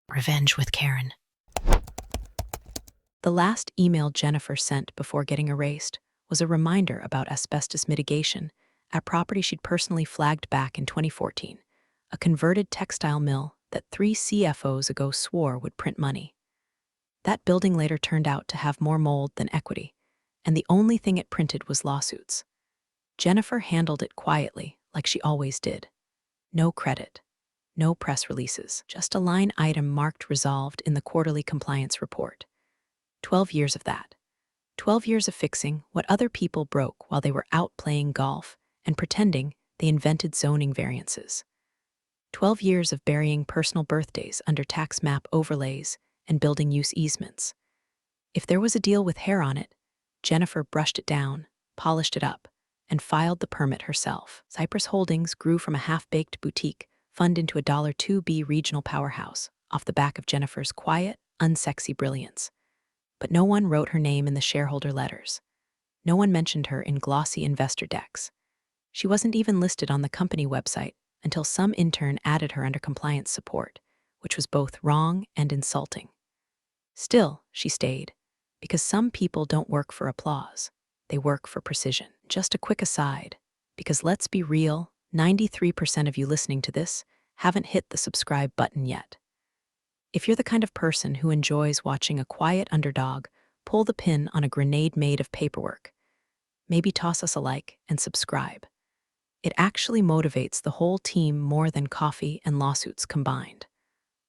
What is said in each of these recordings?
Revenge with Karen. The last email Jennifer sent before getting erased was a reminder about asbestos mitigation at property she'd personally flagged back in 2014, a converted textile mill that 3 CFOs ago swore would print money. That building later turned out to have more mold than equity, and the only thing it printed was lawsuits. Jennifer handled it quietly, like she always did. No credit, no press releases, just a line item marked resolved in the quarterly compliance report. 12 years of that. 12 years of fixing what other people broke while they were out playing golf and pretending they invented zoning variances. 12 years of burying personal birthdays under tax map overlays and building use easements. If there was a deal with hair on it, Jennifer brushed it down, polished it up, and filed the permit herself. Cypress Holdings grew from a half-baked boutique fund into a $2B regional powerhouse off the back of Jennifer's quiet, unsexy brilliance. But no one wrote her name in the shareholder letters. No one mentioned her in glossy investor decks. She wasn't even listed on the company website until some intern added her under compliance support, which was both wrong and insulting. Still, she stayed, because some people don't work for applause. They work for precision. Just a quick aside, because let's be real, 93% of you listening to this haven't hit the subscribe button yet. If you're the kind of person who enjoys watching a quiet underdog pull the pin on a grenade made of paperwork, maybe toss us a like and subscribe. It actually motivates the whole team more than coffee and lawsuits combined.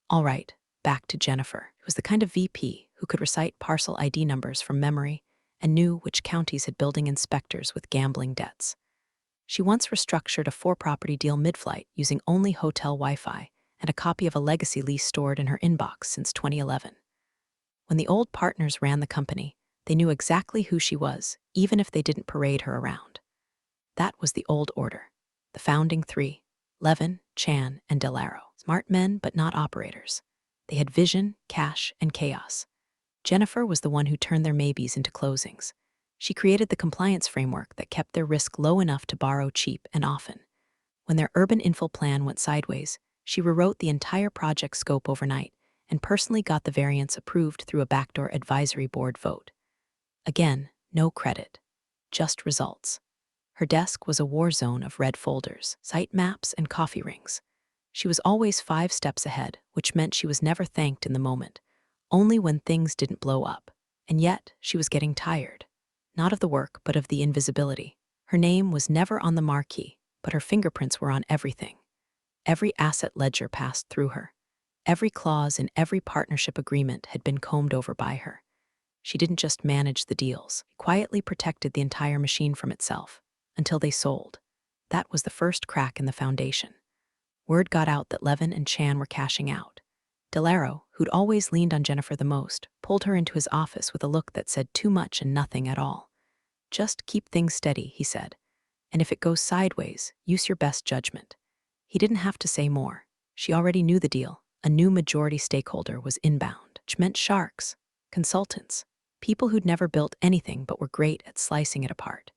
All right, back to Jennifer, who was the kind of VP who could recite parcel ID numbers from memory and knew which counties had building inspectors with gambling debts. She once restructured a 4-property deal mid-flight using only hotel Wi-Fi and a copy of a legacy lease stored in her inbox since 2011. When the old partners ran the company, they knew exactly who she was, even if they didn't parade her around. That was the old order. The founding 3, Levin, Chan, and Delaro. Smart men, but not operators. They had vision, cash, and chaos. Jennifer was the one who turned their maybes into closings. She created the compliance framework that kept their risk low enough to borrow cheap and often. When their urban infill plan went sideways, she rewrote the entire project scope overnight and personally got the variance approved through a backdoor advisory board vote. Again, no credit, just results. Her desk was a war zone of red folders, site maps, and coffee rings. She was always 5 steps ahead, which meant she was never thanked in the moment, only when things didn't blow up. And yet, she was getting tired. Not of the work, but of the invisibility. Her name was never on the marquee, but her fingerprints were on everything. Every asset ledger passed through her. Every clause in every partnership agreement had been combed over by her. She didn't just manage the deals, she quietly protected the entire machine from itself, until they sold. That was the first crack in the foundation. Word got out that Levin and Chan were cashing out. Delaro, who'd always leaned on Jennifer the most, pulled her into his office with a look that said too much and nothing at all. Just keep things steady, he said. And if it goes sideways, use your best judgment. He didn't have to say more. She already knew the deal. A new majority stakeholder was inbound, which meant sharks, consultants, people who'd never built anything but were great at slicing it apart.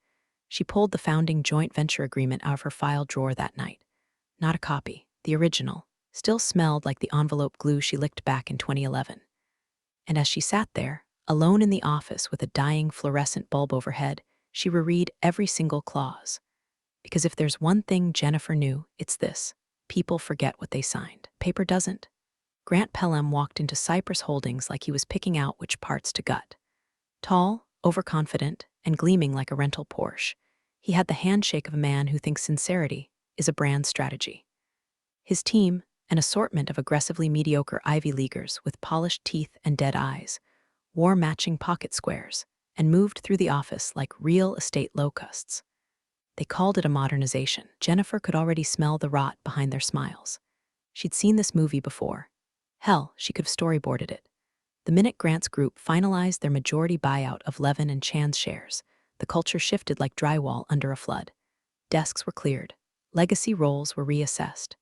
She pulled the founding joint venture agreement out of her file drawer that night. Not a copy, the original, still smelled like the envelope glue she licked back in 2011. And as she sat there, alone in the office with a dying fluorescent bulb overhead, she reread every single clause. Because if there's one thing Jennifer knew, it's this: people forget what they signed. Paper doesn't. Grant Pelham walked into Cypress Holdings like he was picking out which parts to gut. Tall, overconfident, and gleaming like a rental Porsche, he had the handshake of a man who thinks sincerity is a brand strategy. His team, an assortment of aggressively mediocre Ivy Leaguers with polished teeth and dead eyes, wore matching pocket squares and moved through the office like real estate locusts. They called it a modernization. Jennifer could already smell the rot behind their smiles. She'd seen this movie before. Hell, she could have storyboarded it. The minute Grant's group finalized their majority buyout of Levin and Chan's shares, the culture shifted like drywall under a flood. Desks were cleared. Legacy roles were reassessed.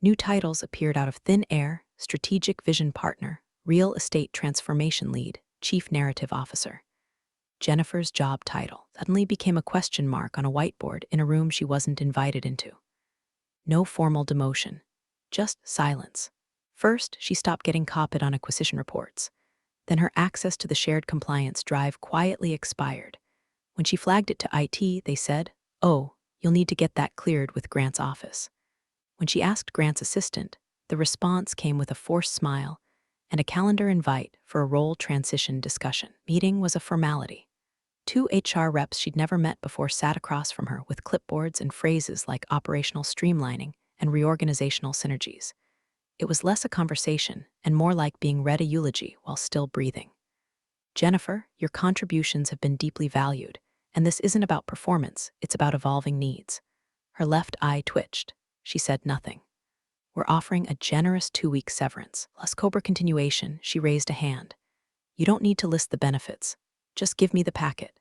New titles appeared out of thin air: strategic vision partner, real estate transformation lead, chief narrative officer. Jennifer's job title suddenly became a question mark on a whiteboard in a room she wasn't invited into. No formal demotion, just silence. First, she stopped getting copied on acquisition reports. Then her access to the shared compliance drive quietly expired. When she flagged it to IT, they said, "Oh, you'll need to get that cleared with Grant's office." When she asked Grant's assistant, the response came with a forced smile and a calendar invite for a role transition discussion. Meeting was a formality. Two HR reps she'd never met before sat across from her with clipboards and phrases like operational streamlining and reorganizational synergies. It was less a conversation and more like being read a eulogy while still breathing. "Jennifer, your contributions have been deeply valued, and this isn't about performance, it's about evolving needs." Her left eye twitched. She said nothing. "We're offering a generous 2-week severance, plus Cobra continuation." She raised a hand. "You don't need to list the benefits. Just give me the packet."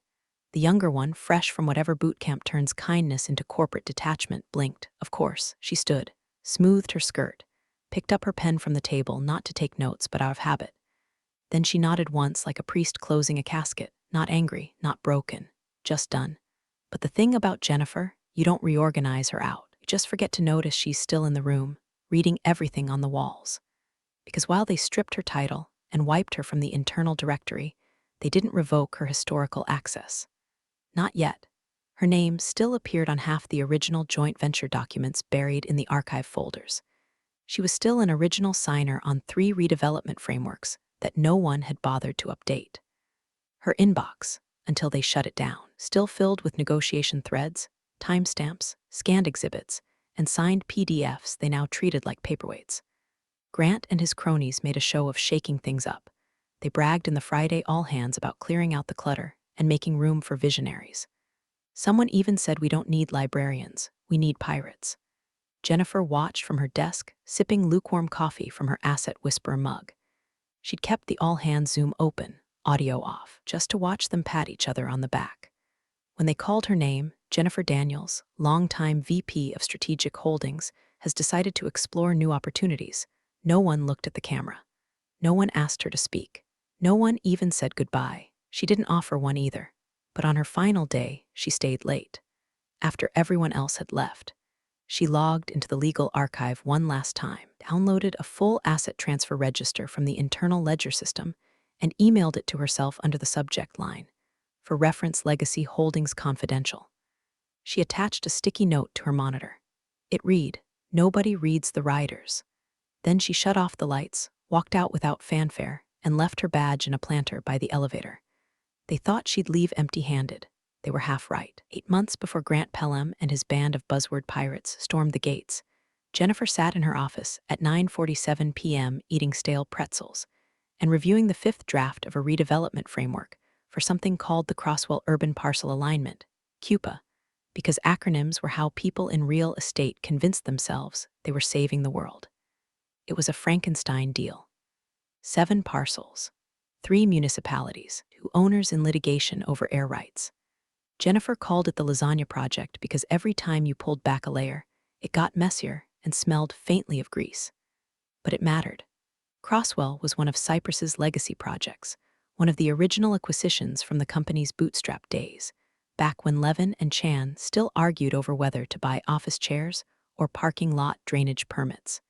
The younger one, fresh from whatever boot camp turns kindness into corporate detachment, blinked. Of course. She stood, smoothed her skirt, picked up her pen from the table, not to take notes, but out of habit. Then she nodded once like a priest closing a casket, not angry, not broken, just done. "But the thing about Jennifer, you don't reorganize her out. You just forget to notice she's still in the room, reading everything on the walls." Because while they stripped her title and wiped her from the internal directory, they didn't revoke her historical access. Not yet. Her name still appeared on half the original joint venture documents buried in the archive folders. She was still an original signer on 3 redevelopment frameworks that no one had bothered to update. Her inbox, until they shut it down, still filled with negotiation threads, timestamps, scanned exhibits, and signed PDFs they now treated like paperweights. Grant and his cronies made a show of shaking things up. They bragged in the Friday all-hands about clearing out the clutter and making room for visionaries. Someone even said, "We don't need librarians, we need pirates." Jennifer watched from her desk, sipping lukewarm coffee from her Asset Whisperer mug. She'd kept the all-hands Zoom open, audio off, just to watch them pat each other on the back. When they called her name, Jennifer Daniels, longtime VP of Strategic Holdings, has decided to explore new opportunities. No one looked at the camera. No one asked her to speak. No one even said goodbye. She didn't offer one either. But on her final day, she stayed late. After everyone else had left, she logged into the legal archive one last time, downloaded a full asset transfer register from the internal ledger system, and emailed it to herself under the subject line, "For reference, Legacy Holdings Confidential." She attached a sticky note to her monitor. It read, "Nobody reads the riders." Then she shut off the lights, walked out without fanfare, and left her badge in a planter by the elevator. They thought she'd leave empty-handed. They were half right. 8 months before Grant Pelham and his band of buzzword pirates stormed the gates, Jennifer sat in her office at 9:47 p.m. eating stale pretzels and reviewing the 5th draft of a redevelopment framework for something called the Crosswell Urban Parcel Alignment, CUPA, because acronyms were how people in real estate convinced themselves they were saving the world. It was a Frankenstein deal. 7 parcels, 3 municipalities, 2 owners in litigation over air rights. Jennifer called it the Lasagna Project because every time you pulled back a layer, it got messier and smelled faintly of grease. But it mattered. Crosswell was one of Cyprus's legacy projects, one of the original acquisitions from the company's bootstrap days, back when Levin and Chan still argued over whether to buy office chairs or parking lot drainage permits.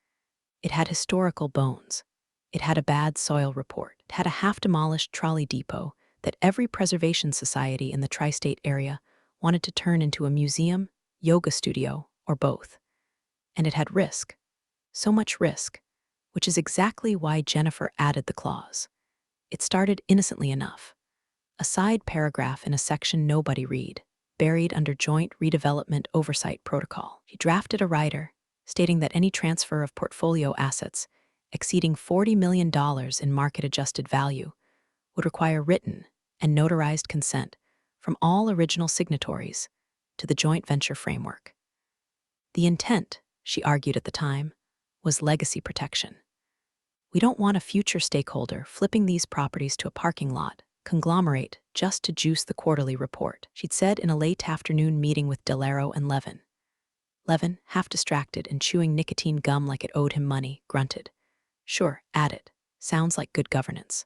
It had historical bones. It had a bad soil report. It had a half-demolished trolley depot that every preservation society in the tri-state area wanted to turn into a museum, yoga studio, or both. And it had risk. So much risk, which is exactly why Jennifer added the clause. It started innocently enough. A side paragraph in a section nobody read, buried under Joint Redevelopment Oversight Protocol. She drafted a rider stating that any transfer of portfolio assets exceeding $40 million in market-adjusted value would require written and notarized consent from all original signatories to the joint venture framework. The intent, she argued at the time, was legacy protection. "We don't want a future stakeholder flipping these properties to a parking lot conglomerate just to juice the quarterly report," she'd said in a late afternoon meeting with Delaro and Levin. Levin, half distracted and chewing nicotine gum like it owed him money, grunted. "Sure, add it. Sounds like good governance."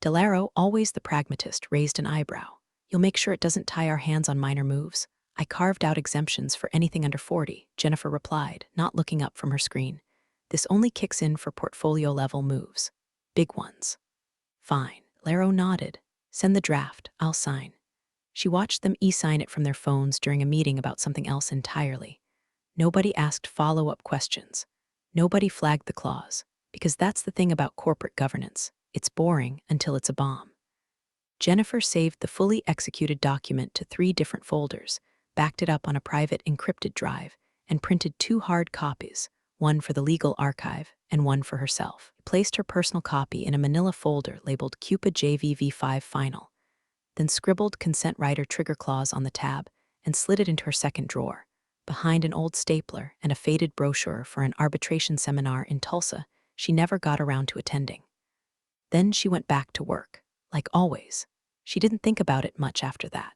Delaro, always the pragmatist, raised an eyebrow. "You'll make sure it doesn't tie our hands on minor moves?" "I carved out exemptions for anything under 40, Jennifer replied, not looking up from her screen. This only kicks in for portfolio-level moves. Big ones. Fine. Laro nodded. Send the draft. I'll sign. She watched them e-sign it from their phones during a meeting about something else entirely. Nobody asked follow-up questions. Nobody flagged the clause. Because that's the thing about corporate governance. It's boring until it's a bomb. Jennifer saved the fully executed document to 3 different folders, backed it up on a private encrypted drive, and printed 2 hard copies, one for the legal archive and one for herself. Placed her personal copy in a manila folder labeled Cupid JVV5 Final, then scribbled consent writer trigger clause on the tab and slid it into her second drawer, behind an old stapler and a faded brochure for an arbitration seminar in Tulsa she never got around to attending. Then she went back to work, like always. She didn't think about it much after that.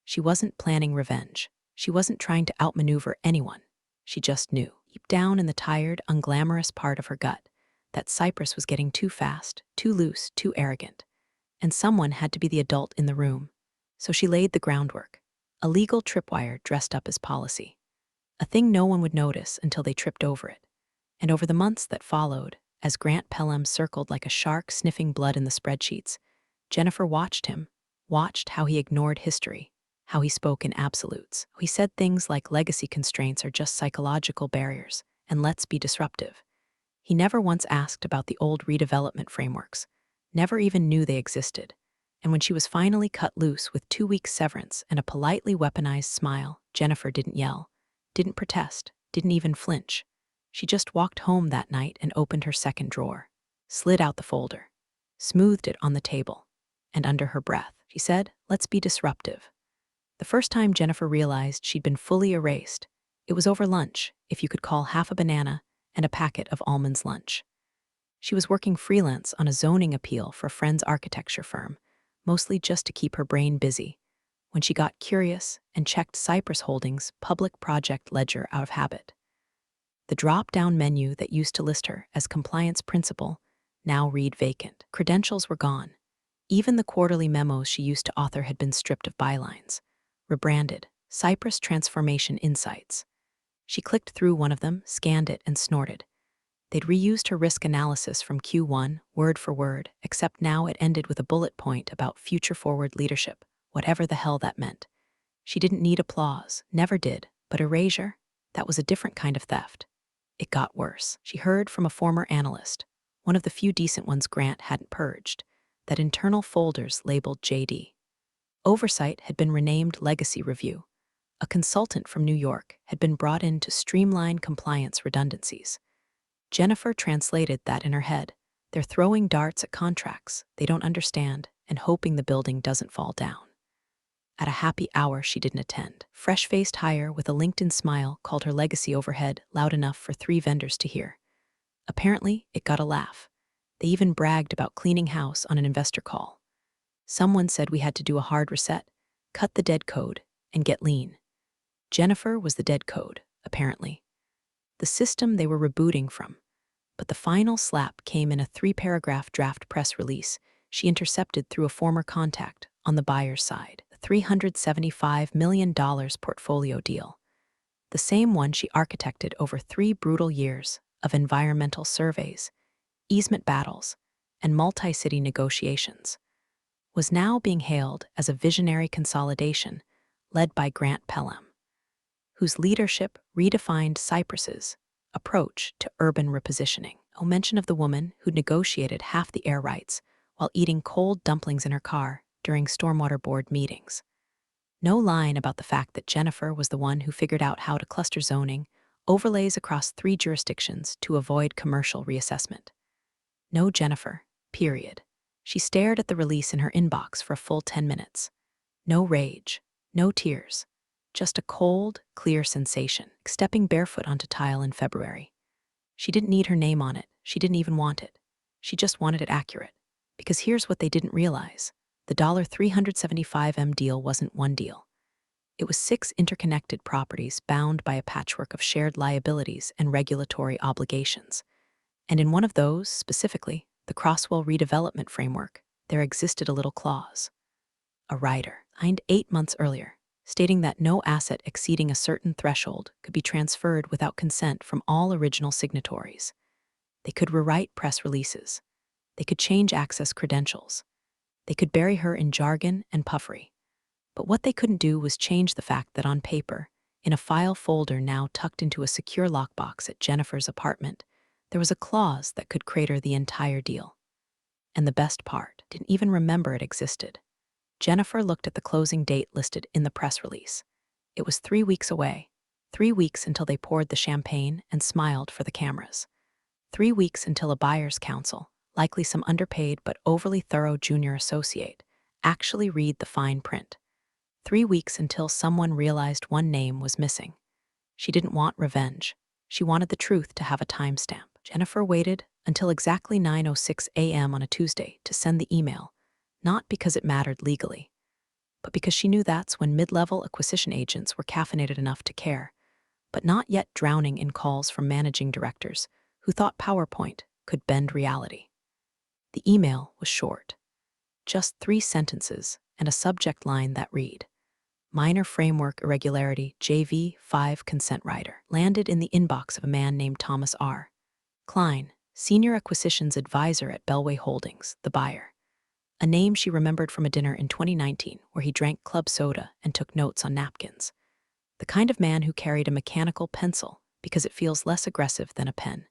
She wasn't planning revenge. She wasn't trying to outmaneuver anyone. She just knew, deep down in the tired, unglamorous part of her gut, that Cypress was getting too fast, too loose, too arrogant. And someone had to be the adult in the room. So she laid the groundwork, a legal tripwire dressed up as policy. A thing no one would notice until they tripped over it. And over the months that followed, as Grant Pelham circled like a shark sniffing blood in the spreadsheets, Jennifer watched him, watched how he ignored history, how he spoke in absolutes. He said things like legacy constraints are just psychological barriers, and let's be disruptive. He never once asked about the old redevelopment frameworks, never even knew they existed. And when she was finally cut loose with 2 weeks severance and a politely weaponized smile, Jennifer didn't yell, didn't protest, didn't even flinch. She just walked home that night and opened her second drawer, slid out the folder, smoothed it on the table, and under her breath, she said, "Let's be disruptive." The first time Jennifer realized she'd been fully erased, it was over lunch, if you could call half a banana and a packet of almonds lunch. She was working freelance on a zoning appeal for a friend's architecture firm, mostly just to keep her brain busy, when she got curious and checked Cypress Holdings' public project ledger out of habit. The drop-down menu that used to list her as compliance principal now read vacant. Credentials were gone. Even the quarterly memos she used to author had been stripped of bylines, rebranded Cypress Transformation Insights. She clicked through one of them, scanned it, and snorted. They'd reused her risk analysis from Q1, word for word, except now it ended with a bullet point about future-forward leadership, whatever the hell that meant. She didn't need applause, never did, but erasure? That was a different kind of theft. It got worse. She heard from a former analyst, one of the few decent ones Grant hadn't purged, that internal folders labeled JD. Oversight had been renamed Legacy Review. A consultant from New York had been brought in to streamline compliance redundancies. Jennifer translated that in her head. They're throwing darts at contracts they don't understand and hoping the building doesn't fall down. At a happy hour she didn't attend. Fresh-faced hire with a LinkedIn smile called her legacy overhead loud enough for 3 vendors to hear. Apparently, it got a laugh. They even bragged about cleaning house on an investor call. Someone said we had to do a hard reset, cut the dead code, and get lean. Jennifer was the dead code, apparently. The system they were rebooting from. But the final slap came in a 3-paragraph draft press release she intercepted through a former contact on the buyer's side. The $375 million portfolio deal. The same one she architected over 3 brutal years of environmental surveys, easement battles, and multi-city negotiations, was now being hailed as a visionary consolidation led by Grant Pelham, whose leadership redefined Cypress's approach to urban repositioning. No mention of the woman who negotiated half the air rights while eating cold dumplings in her car during Stormwater Board meetings. No line about the fact that Jennifer was the one who figured out how to cluster zoning overlays across 3 jurisdictions to avoid commercial reassessment. No Jennifer, period. She stared at the release in her inbox for a full 10 minutes. No rage, no tears, just a cold, clear sensation, stepping barefoot onto tile in February. She didn't need her name on it. She didn't even want it. She just wanted it accurate. Because here's what they didn't realize. The $375 deal wasn't one deal. It was 6 interconnected properties bound by a patchwork of shared liabilities and regulatory obligations. And in one of those, specifically, the Crosswell redevelopment framework, there existed a little clause. A rider, signed 8 months earlier, stating that no asset exceeding a certain threshold could be transferred without consent from all original signatories. They could rewrite press releases. They could change access credentials. They could bury her in jargon and puffery. But what they couldn't do was change the fact that on paper, in a file folder now tucked into a secure lockbox at Jennifer's apartment, there was a clause that could crater the entire deal. And the best part, didn't even remember it existed. Jennifer looked at the closing date listed in the press release. It was 3 weeks away. 3 weeks until they poured the champagne and smiled for the cameras. 3 weeks until a buyer's counsel, likely some underpaid but overly thorough junior associate, actually read the fine print. 3 weeks until someone realized one name was missing. She didn't want revenge. She wanted the truth to have a timestamp. Jennifer waited until exactly 9:06 a.m. on a Tuesday to send the email, not because it mattered legally, but because she knew that's when mid-level acquisition agents were caffeinated enough to care, but not yet drowning in calls from managing directors who thought PowerPoint could bend reality. The email was short, just 3 sentences and a subject line that read, "Minor framework irregularity, JV5 consent rider," landed in the inbox of a man named Thomas R. Klein, senior acquisitions advisor at Bellway Holdings, the buyer. A name she remembered from a dinner in 2019 where he drank club soda and took notes on napkins. The kind of man who carried a mechanical pencil because it feels less aggressive than a pen.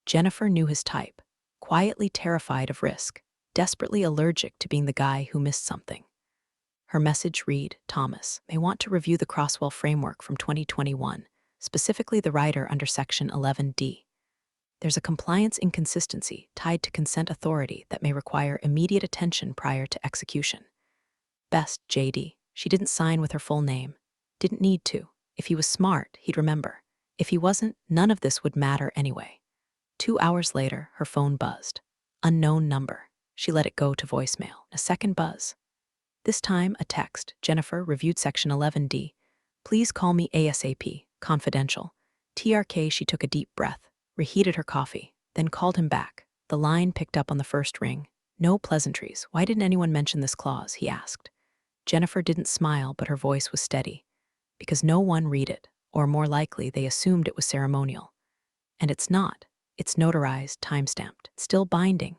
Jennifer knew his type, quietly terrified of risk, desperately allergic to being the guy who missed something. Her message read, "Thomas may want to review the Crosswell framework from 2021, specifically the rider under Section 11D. There's a compliance inconsistency tied to consent authority that may require immediate attention prior to execution. Best, JD." She didn't sign with her full name. Didn't need to. If he was smart, he'd remember. If he wasn't, none of this would matter anyway. 2 hours later, her phone buzzed. Unknown number. She let it go to voicemail. A second buzz. This time, a text. "Jennifer, reviewed Section 11D. Please call me ASAP. Confidential." TRK. She took a deep breath, reheated her coffee, then called him back. The line picked up on the first ring. "No pleasantries. Why didn't anyone mention this clause?" he asked. Jennifer didn't smile, but her voice was steady. "Because no one read it, or more likely, they assumed it was ceremonial. And it's not. It's notarized, time-stamped, still binding.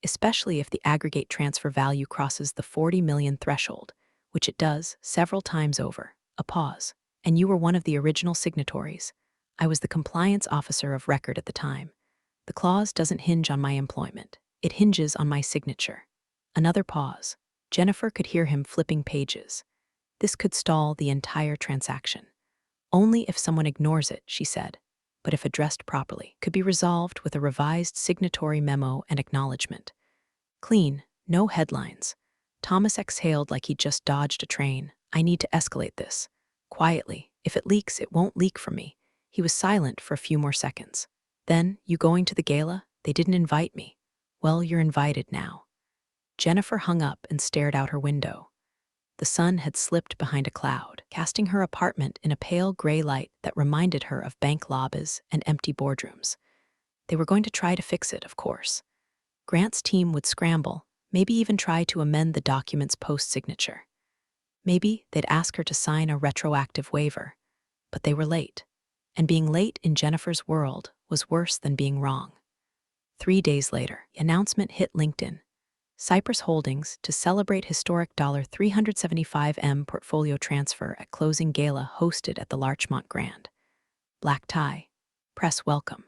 Especially if the aggregate transfer value crosses the 40 million threshold, which it does several times over." A pause. "And you were one of the original signatories. I was the compliance officer of record at the time. The clause doesn't hinge on my employment. It hinges on my signature." Another pause. Jennifer could hear him flipping pages. This could stall the entire transaction. "Only if someone ignores it," she said, "but if addressed properly, could be resolved with a revised signatory memo and acknowledgement." Clean, no headlines. Thomas exhaled like he'd just dodged a train. "I need to escalate this. Quietly. If it leaks, it won't leak from me." He was silent for a few more seconds. "Then, you going to the gala? They didn't invite me." "Well, you're invited now." Jennifer hung up and stared out her window. The sun had slipped behind a cloud, casting her apartment in a pale gray light that reminded her of bank lobbies and empty boardrooms. They were going to try to fix it, of course. Grant's team would scramble, maybe even try to amend the document's post-signature. Maybe they'd ask her to sign a retroactive waiver. But they were late. And being late in Jennifer's world was worse than being wrong. 3 days later, the announcement hit LinkedIn. Cypress Holdings to celebrate historic $375M portfolio transfer at closing gala hosted at the Larchmont Grand. Black tie. Press welcome.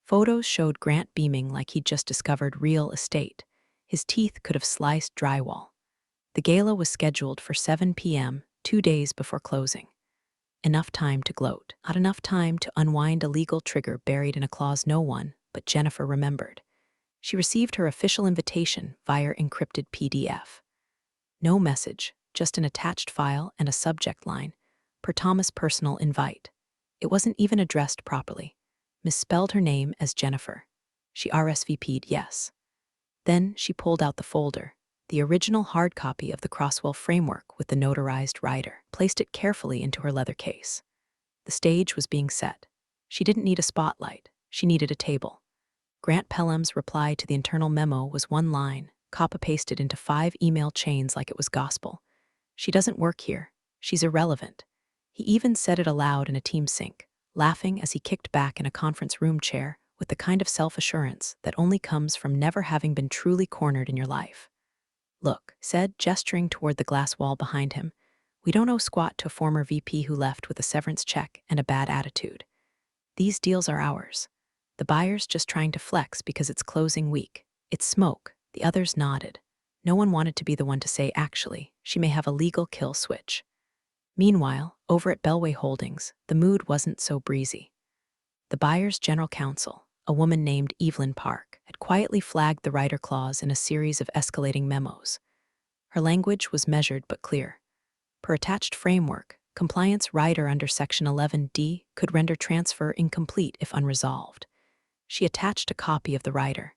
Photos showed Grant beaming like he'd just discovered real estate. His teeth could have sliced drywall. The gala was scheduled for 7 p.m., 2 days before closing. Enough time to gloat, not enough time to unwind a legal trigger buried in a clause no one but Jennifer remembered. She received her official invitation via encrypted PDF. No message, just an attached file and a subject line, per Thomas' personal invite. It wasn't even addressed properly. Misspelled her name as Jennifer. She RSVP'd yes. Then she pulled out the folder, the original hard copy of the Crosswell framework with the notarized rider, placed it carefully into her leather case. The stage was being set. She didn't need a spotlight. She needed a table. Grant Pelham's reply to the internal memo was one line, copy-pasted into 5 email chains like it was gospel. "She doesn't work here. She's irrelevant." He even said it aloud in a team sync, laughing as he kicked back in a conference room chair with the kind of self-assurance that only comes from never having been truly cornered in your life. "Look," said, gesturing toward the glass wall behind him, "we don't owe squat to a former VP who left with a severance check and a bad attitude. These deals are ours. The buyer's just trying to flex because it's closing week. It's smoke." The others nodded. No one wanted to be the one to say, "Actually, she may have a legal kill switch." Meanwhile, over at Bellway Holdings, the mood wasn't so breezy. The buyer's general counsel, a woman named Evelyn Park, had quietly flagged the rider clause in a series of escalating memos. Her language was measured but clear. Per attached framework, compliance rider under Section 11D could render transfer incomplete if unresolved. She attached a copy of the rider,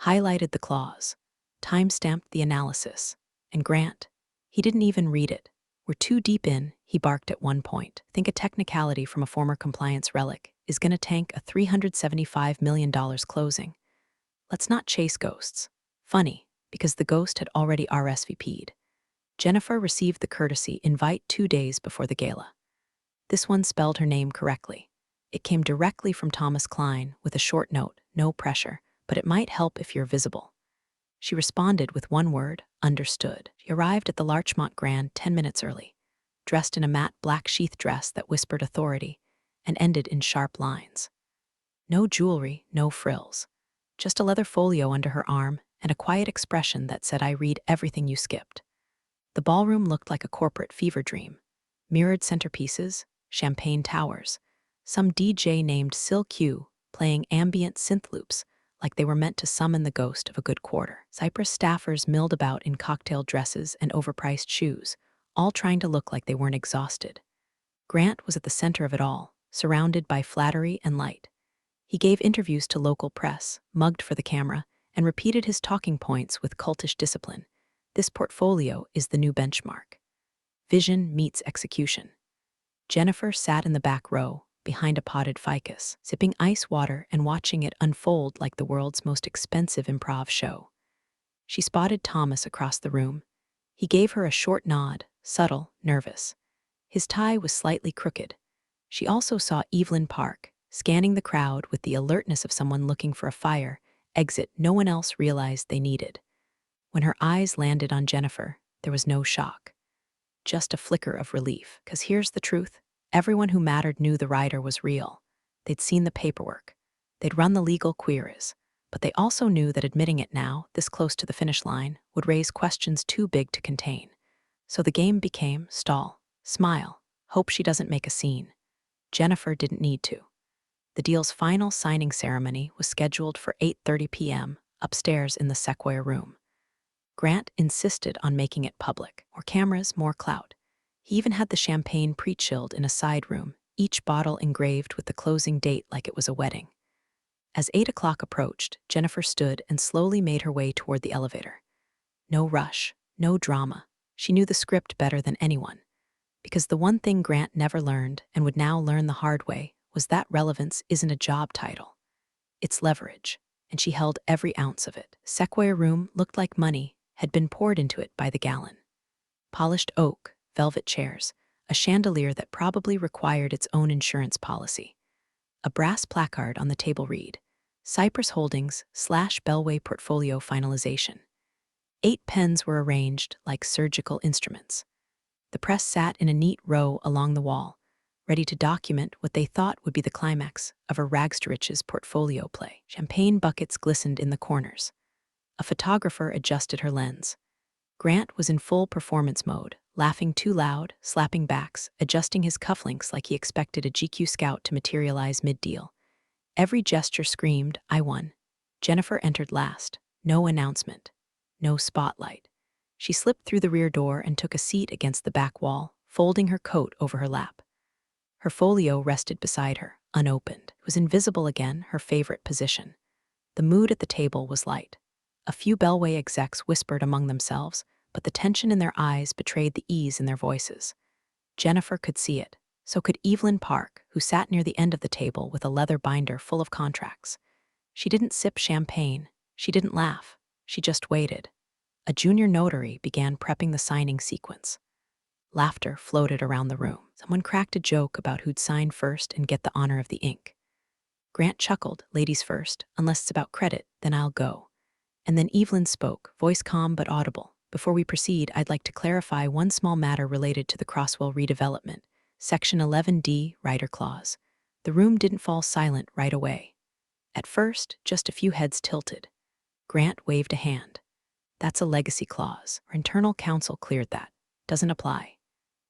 highlighted the clause, time-stamped the analysis, and Grant, he didn't even read it. "We're too deep in," he barked at one point. "Think a technicality from a former compliance relic is going to tank a $375 million closing. Let's not chase ghosts." Funny, because the ghost had already RSVP'd. Jennifer received the courtesy invite 2 days before the gala. This one spelled her name correctly. It came directly from Thomas Klein with a short note, "No pressure, but it might help if you're visible." She responded with one word, "Understood." She arrived at the Larchmont Grand 10 minutes early, dressed in a matte black sheath dress that whispered authority and ended in sharp lines. No jewelry, no frills. Just a leather folio under her arm and a quiet expression that said, "I read everything you skipped." The ballroom looked like a corporate fever dream. Mirrored centerpieces, champagne towers, some DJ named Sil Q playing ambient synth loops like they were meant to summon the ghost of a good quarter. Cyprus staffers milled about in cocktail dresses and overpriced shoes, all trying to look like they weren't exhausted. Grant was at the center of it all, surrounded by flattery and light. He gave interviews to local press, mugged for the camera, and repeated his talking points with cultish discipline. This portfolio is the new benchmark. Vision meets execution. Jennifer sat in the back row, behind a potted ficus, sipping ice water and watching it unfold like the world's most expensive improv show. She spotted Thomas across the room. He gave her a short nod, subtle, nervous. His tie was slightly crooked. She also saw Evelyn Park, scanning the crowd with the alertness of someone looking for a fire exit no one else realized they needed. When her eyes landed on Jennifer, there was no shock. Just a flicker of relief, because here's the truth. Everyone who mattered knew the rider was real. They'd seen the paperwork. They'd run the legal queries. But they also knew that admitting it now, this close to the finish line, would raise questions too big to contain. So the game became stall, smile, hope she doesn't make a scene. Jennifer didn't need to. The deal's final signing ceremony was scheduled for 8:30 p.m. upstairs in the Sequoia room. Grant insisted on making it public. More cameras, more clout. He even had the champagne pre-chilled in a side room, each bottle engraved with the closing date like it was a wedding. As 8 o'clock approached, Jennifer stood and slowly made her way toward the elevator. No rush, no drama. She knew the script better than anyone. Because the one thing Grant never learned, and would now learn the hard way, was that relevance isn't a job title. It's leverage, and she held every ounce of it. Sequoia room looked like money had been poured into it by the gallon. Polished oak, velvet chairs, a chandelier that probably required its own insurance policy. A brass placard on the table read, "Cypress Holdings / Bellway Portfolio Finalization." 8 pens were arranged like surgical instruments. The press sat in a neat row along the wall, ready to document what they thought would be the climax of a rags-to-riches portfolio play. Champagne buckets glistened in the corners. A photographer adjusted her lens. Grant was in full performance mode, laughing too loud, slapping backs, adjusting his cufflinks like he expected a GQ scout to materialize mid-deal. Every gesture screamed, "I won." Jennifer entered last. No announcement. No spotlight. She slipped through the rear door and took a seat against the back wall, folding her coat over her lap. Her folio rested beside her, unopened. It was invisible again, her favorite position. The mood at the table was light. A few Bellway execs whispered among themselves, but the tension in their eyes betrayed the ease in their voices. Jennifer could see it. So could Evelyn Park, who sat near the end of the table with a leather binder full of contracts. She didn't sip champagne. She didn't laugh. She just waited. A junior notary began prepping the signing sequence. Laughter floated around the room. Someone cracked a joke about who'd sign first and get the honor of the ink. Grant chuckled, ladies first, unless it's about credit, then I'll go. And then Evelyn spoke, voice calm but audible. Before we proceed, I'd like to clarify one small matter related to the Crosswell redevelopment. Section 11D, Rider Clause. The room didn't fall silent right away. At first, just a few heads tilted. Grant waved a hand. That's a legacy clause. Our internal counsel cleared that. Doesn't apply.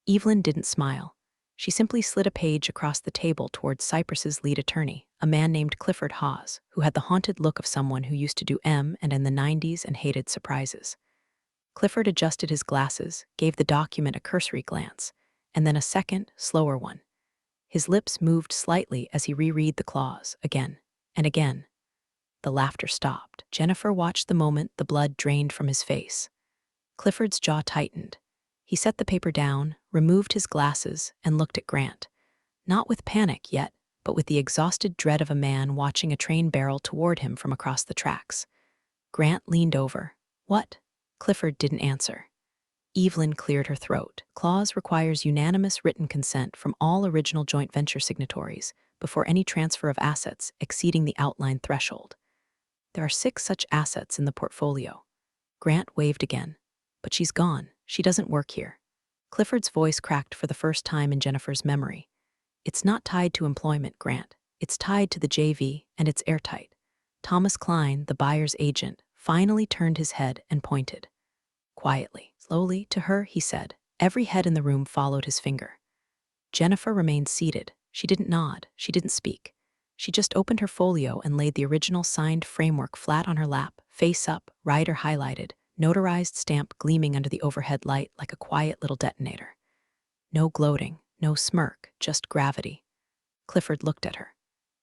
Evelyn didn't smile. She simply slid a page across the table towards Cyprus's lead attorney, a man named Clifford Hawes, who had the haunted look of someone who used to do M and in the 90s and hated surprises. Clifford adjusted his glasses, gave the document a cursory glance, and then a second, slower one. His lips moved slightly as he reread the clause, again and again. The laughter stopped. Jennifer watched the moment the blood drained from his face. Clifford's jaw tightened. He set the paper down, removed his glasses, and looked at Grant. Not with panic yet, but with the exhausted dread of a man watching a train barrel toward him from across the tracks. Grant leaned over. What? Clifford didn't answer. Evelyn cleared her throat. Clause requires unanimous written consent from all original joint venture signatories before any transfer of assets exceeding the outlined threshold. There are 6 such assets in the portfolio. Grant waved again. But she's gone. She doesn't work here. Clifford's voice cracked for the first time in Jennifer's memory. It's not tied to employment, Grant. It's tied to the JV, and it's airtight. Thomas Klein, the buyer's agent, finally turned his head and pointed. Quietly, slowly, to her, he said. Every head in the room followed his finger. Jennifer remained seated. She didn't nod. She didn't speak. She just opened her folio and laid the original signed framework flat on her lap, face up, rider highlighted, notarized stamp gleaming under the overhead light like a quiet little detonator. No gloating, no smirk, just gravity. Clifford looked at her.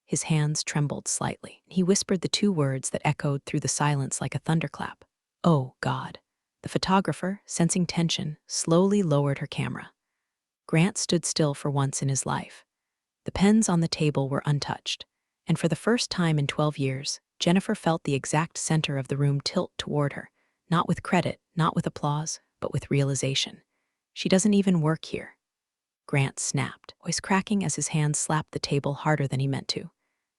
His hands trembled slightly. He whispered the 2 words that echoed through the silence like a thunderclap. Oh, God. The photographer, sensing tension, slowly lowered her camera. Grant stood still for once in his life. The pens on the table were untouched, and for the first time in 12 years, Jennifer felt the exact center of the room tilt toward her, not with credit, not with applause, but with realization. She doesn't even work here. Grant snapped, voice cracking as his hands slapped the table harder than he meant to.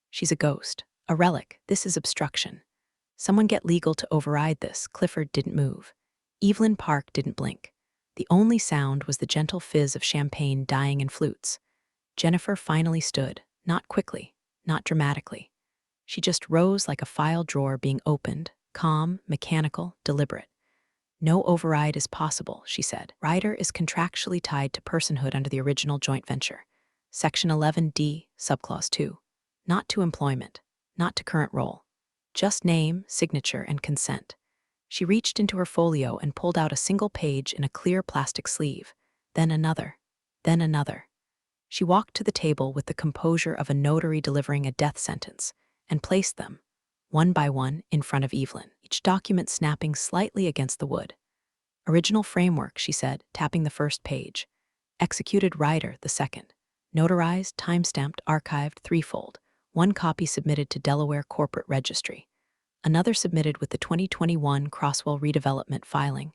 She's a ghost, a relic. This is obstruction. Someone get legal to override this. Clifford didn't move. Evelyn Park didn't blink. The only sound was the gentle fizz of champagne dying in flutes. Jennifer finally stood, not quickly, not dramatically. She just rose like a file drawer being opened, calm, mechanical, deliberate. No override is possible, she said. Rider is contractually tied to personhood under the original joint venture. Section 11D, subclause 2. Not to employment, not to current role. Just name, signature, and consent. She reached into her folio and pulled out a single page in a clear plastic sleeve, then another, then another. She walked to the table with the composure of a notary delivering a death sentence, and placed them, one by one, in front of Evelyn, each document snapping slightly against the wood. Original framework, she said, tapping the first page. Executed rider, the second. Notarized, time-stamped, archived, threefold. One copy submitted to Delaware Corporate Registry. Another submitted with the 2021 Crosswell redevelopment filing.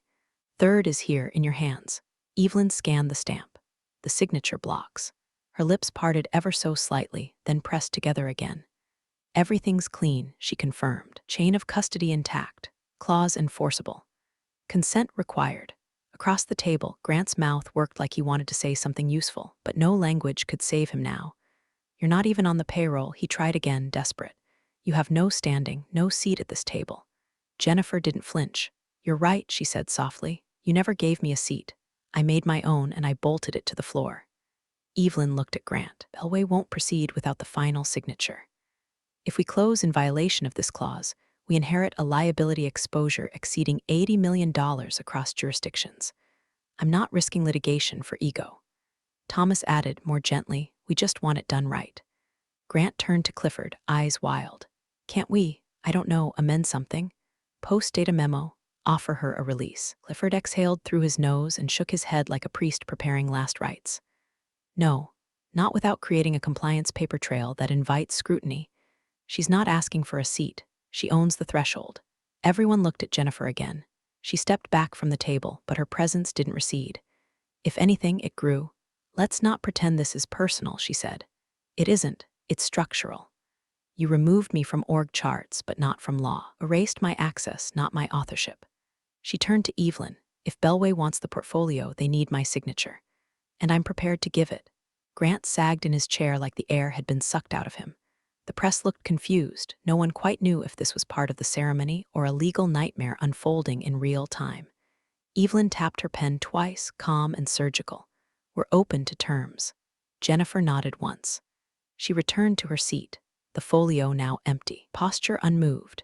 Third is here, in your hands. Evelyn scanned the stamp. The signature blocks. Her lips parted ever so slightly, then pressed together again. Everything's clean, she confirmed. Chain of custody intact. Clause enforceable. Consent required. Across the table, Grant's mouth worked like he wanted to say something useful, but no language could save him now. You're not even on the payroll, he tried again, desperate. You have no standing, no seat at this table. Jennifer didn't flinch. You're right, she said softly. You never gave me a seat. I made my own and I bolted it to the floor. Evelyn looked at Grant. Bellway won't proceed without the final signature. If we close in violation of this clause, we inherit a liability exposure exceeding $80 million across jurisdictions. I'm not risking litigation for ego. Thomas added, more gently, we just want it done right. Grant turned to Clifford, eyes wild. Can't we, I don't know, amend something? Post-date a memo, offer her a release. Clifford exhaled through his nose and shook his head like a priest preparing last rites. No, not without creating a compliance paper trail that invites scrutiny. She's not asking for a seat. She owns the threshold. Everyone looked at Jennifer again. She stepped back from the table, but her presence didn't recede. If anything, it grew. Let's not pretend this is personal, she said. It isn't. It's structural. You removed me from org charts, but not from law. Erased my access, not my authorship. She turned to Evelyn. If Bellway wants the portfolio, they need my signature. And I'm prepared to give it. Grant sagged in his chair like the air had been sucked out of him. The press looked confused. No one quite knew if this was part of the ceremony or a legal nightmare unfolding in real time. Evelyn tapped her pen twice, calm and surgical. We're open to terms. Jennifer nodded once. She returned to her seat, the folio now empty, posture unmoved.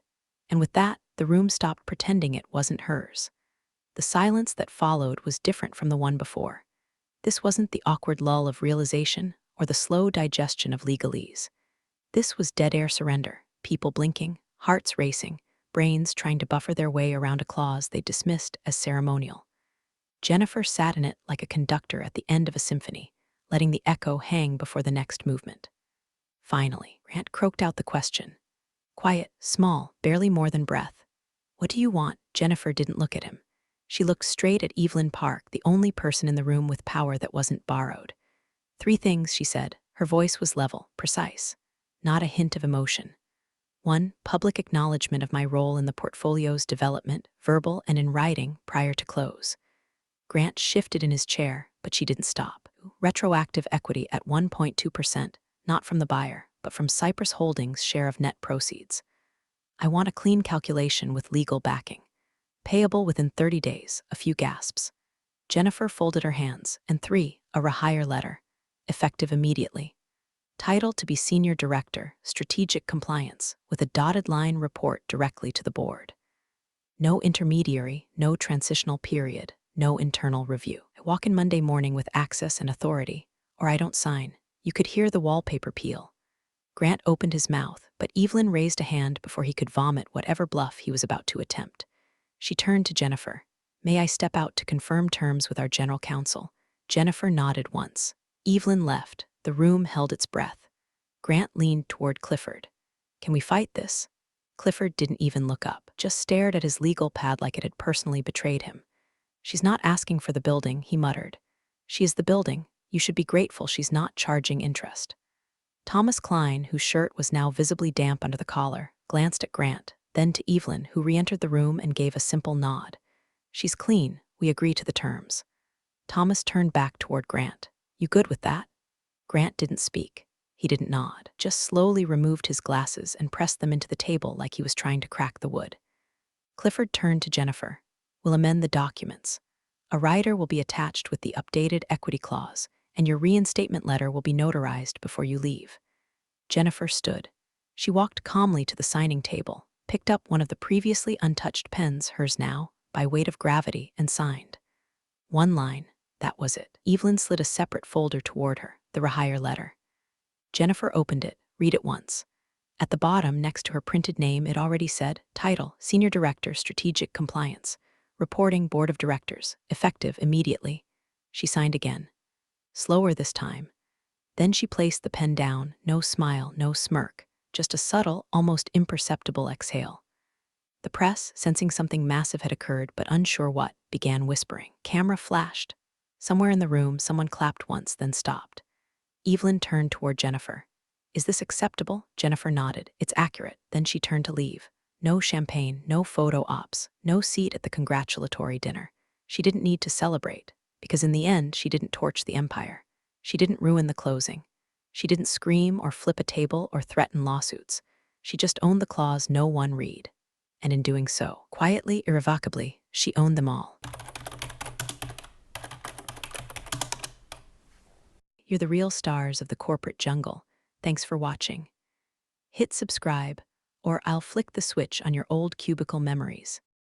And with that, the room stopped pretending it wasn't hers. The silence that followed was different from the one before. This wasn't the awkward lull of realization or the slow digestion of legalese. This was dead air surrender, people blinking, hearts racing, brains trying to buffer their way around a clause they dismissed as ceremonial. Jennifer sat in it like a conductor at the end of a symphony, letting the echo hang before the next movement. Finally, Grant croaked out the question. Quiet, small, barely more than breath. What do you want? Jennifer didn't look at him. She looked straight at Evelyn Park, the only person in the room with power that wasn't borrowed. 3 things, she said. Her voice was level, precise. Not a hint of emotion. 1, public acknowledgement of my role in the portfolio's development, verbal and in writing, prior to close. Grant shifted in his chair, but she didn't stop. Retroactive equity at 1.2%, not from the buyer, but from Cypress Holdings' share of net proceeds. I want a clean calculation with legal backing. Payable within 30 days, a few gasps. Jennifer folded her hands, and 3, a rehire letter, effective immediately. Title to be Senior Director, Strategic Compliance, with a dotted line report directly to the board. No intermediary, no transitional period, no internal review. I walk in Monday morning with access and authority, or I don't sign. You could hear the wallpaper peel. Grant opened his mouth, but Evelyn raised a hand before he could vomit whatever bluff he was about to attempt. She turned to Jennifer. May I step out to confirm terms with our general counsel? Jennifer nodded once. Evelyn left. The room held its breath. Grant leaned toward Clifford. Can we fight this? Clifford didn't even look up, just stared at his legal pad like it had personally betrayed him. She's not asking for the building, he muttered. She is the building. You should be grateful she's not charging interest. Thomas Klein, whose shirt was now visibly damp under the collar, glanced at Grant, then to Evelyn, who re-entered the room and gave a simple nod. She's clean. We agree to the terms. Thomas turned back toward Grant. You good with that? Grant didn't speak. He didn't nod, just slowly removed his glasses and pressed them into the table like he was trying to crack the wood. Clifford turned to Jennifer. We'll amend the documents. A rider will be attached with the updated equity clause, and your reinstatement letter will be notarized before you leave. Jennifer stood. She walked calmly to the signing table, picked up one of the previously untouched pens, hers now, by weight of gravity, and signed. 1 line. That was it. Evelyn slid a separate folder toward her, the rehire letter. Jennifer opened it. Read it once. At the bottom, next to her printed name, it already said, Title, Senior Director, Strategic Compliance. Reporting, Board of Directors. Effective immediately. She signed again. Slower this time. Then she placed the pen down, no smile, no smirk, just a subtle, almost imperceptible exhale. The press, sensing something massive had occurred but unsure what, began whispering. Camera flashed. Somewhere in the room, someone clapped once, then stopped. Evelyn turned toward Jennifer. Is this acceptable? Jennifer nodded. It's accurate. Then she turned to leave. No champagne, no photo ops, no seat at the congratulatory dinner. She didn't need to celebrate, because in the end, she didn't torch the empire. She didn't ruin the closing. She didn't scream or flip a table or threaten lawsuits. She just owned the clause no one read. And in doing so, quietly, irrevocably, she owned them all. You're the real stars of the corporate jungle. Thanks for watching. Hit subscribe, or I'll flick the switch on your old cubicle memories.